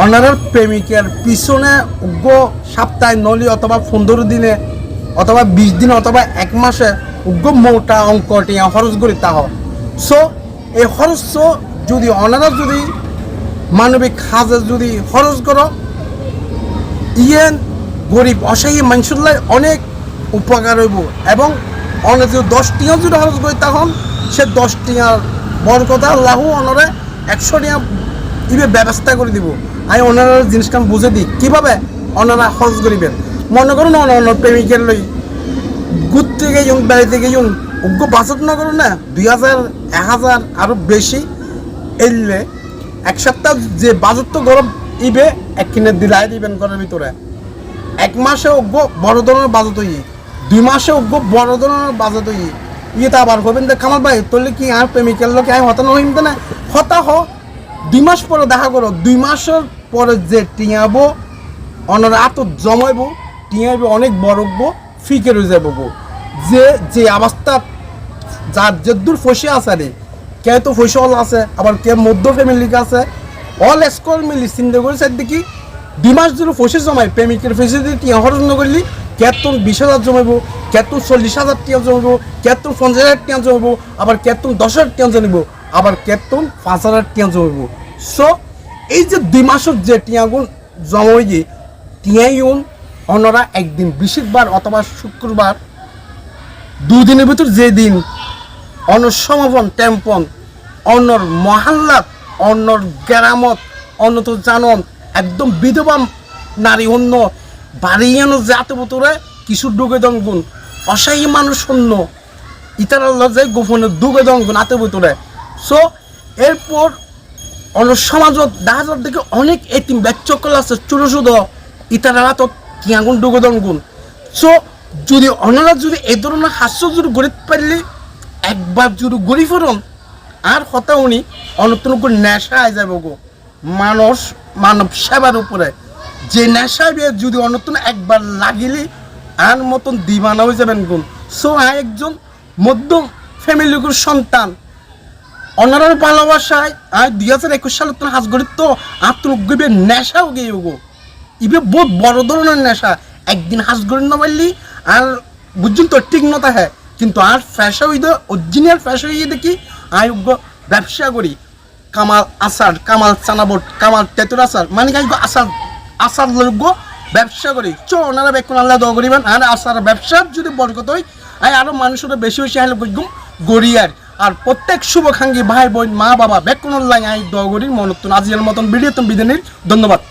অনারের প্রেমিকের পিছনে উগ্র সপ্তাহে নলি অথবা 15 দিনে অথবা 20 দিন অথবা 1 মাসে উগ্র মোটা অঙ্ক টিয়া খরচ করি তা হয়। সো এই খরচ যদি অনারা যদি মানবিক কাজে যদি খরচ করো ইয়েন গরিব অসহায় মানুষের অনেক উপকার হইব এবং অনেক যদি 10 টিয়া যদি খরচ করি তখন সে 10 টিয়ার বড় কথা আল্লাহ অনরে 100 টিয়া ইবে ব্যবস্থা করে দিব। আমি ওনারা জিনিসটা বুঝে দিই কীভাবে ওনারা খরচ করিবেন। মনে করুন অনার প্রেমিকের লই ঘুরতে গেছুন বেড়াইতে গেছুন উগ্র বাজেট না করুন না 2000 1000 আরও বেশি এলে 1 সপ্তাহ যে বাজেট তো গরম ইবে 1 কিনে দিলাই দিবেন ঘরের ভিতরে 1 মাসে উগ্র বড় ধরনের বাজেট হই 2 মাসে উগ্র বড় ধরনের বাজেট হই ইয়েটা আবার হবেন দেখ কামাল ভাই তোলে কি আর প্রেমিকের লোক আমি হতানো হইম না হতা হ 2 মাস পরে দেখা করো 2 মাসের পরে যে টিয়াবো অনরা এত জমাইব টিয়াইব অনেক বড়ব ফিকে রয়ে যাব যে যে অবস্থা যার যে দূর ফসে আছে রে কে তো ফসে অল আছে আবার কে মধ্য ফ্যামিলি আছে অল স্কোর মিলি চিন্তা করে চাই দেখি 2 মাস ধরে ফসে জমাই প্রেমিকের ফেসে দিয়ে টিয়া খরচ নকরলি কেতন 20,000 জমাইব কেতন 40,000 টিয়া জমাইব কেতন 50,000 টিয়া জমাইব আবার কেতন 10,000 টিয়া জমাইব আবার কেতন 5,000 টিয়া জমাইব। সো এই যে 2 মাসের যে টিয়াগুন জমাই যে টিয়াইন অনরা একদিন বৃহস্পতিবার অথবা শুক্রবার 2 দিনের ভিতর যে দিন অনর সমাপন টেম্পন অনর মহাল্লাত অনর গ্রামত অন্য তো জানন একদম বিধবা নারী অন্য বাড়িয়ানো জাত ভিতরে কিছু ডুগে দঙ্গুন অসহায় মানুষ অন্য ইতারা লজায় গোপনে ডুগে দঙ্গুন আতে ভিতরে। সো এরপর অন্য সমাজত দেখা যার দিকে অনেক এতিম ব্যাচকল আছে ছোট ছোট ইতারা তো কিয়াগুন ডুগে দঙ্গুন। সো যদি অন্যরা যদি এই ধরনের হাস্য যদি গড়িতে পারলে একবার যদি গড়ি ফেরন আর হতা উনি অনতন নেশা আয় যাব গো মানুষ মানব সেবার উপরে যে নেশা যদি অনতন একবার লাগিলে আর মতন দিবানা হয়ে যাবেন গুণ। সো একজন মধ্যম ফ্যামিলির সন্তান অনারার ভালোবাসায় আর 2021 সালের তো হাজ গড়ি তো আত্মগিবে নেশাও গিয়ে গো ইবে বহুত বড় ধরনের নেশা একদিন হাজ গড়ি না পারলি আর বুঝছেন তো ঠিক নতা হ্যাঁ কিন্তু আর ফ্যাশা হইতে অরিজিনাল ফ্যাশা হইয়ে দেখি আমি ব্যবসা করি কামাল আচার কামাল চানাবট কামাল তেঁতুর আচার মানে কি আচার আচার লোক ব্যবসা করি চো ওনারা বেকুন আল্লাহ দোয়া করিবেন আর আচার ব্যবসার যদি বরকত হয় আমি আরও মানুষের বেশি বেশি হাইলে বুঝগুম গড়িয়ার আর প্রত্যেক শুভখাঙ্গী ভাই বোন মা বাবা বেকুন আল্লাহ আমি দোয়া করি মনতুন আজিয়ার মতন ভিডিও তুমি বিদানির ধন্যবাদ।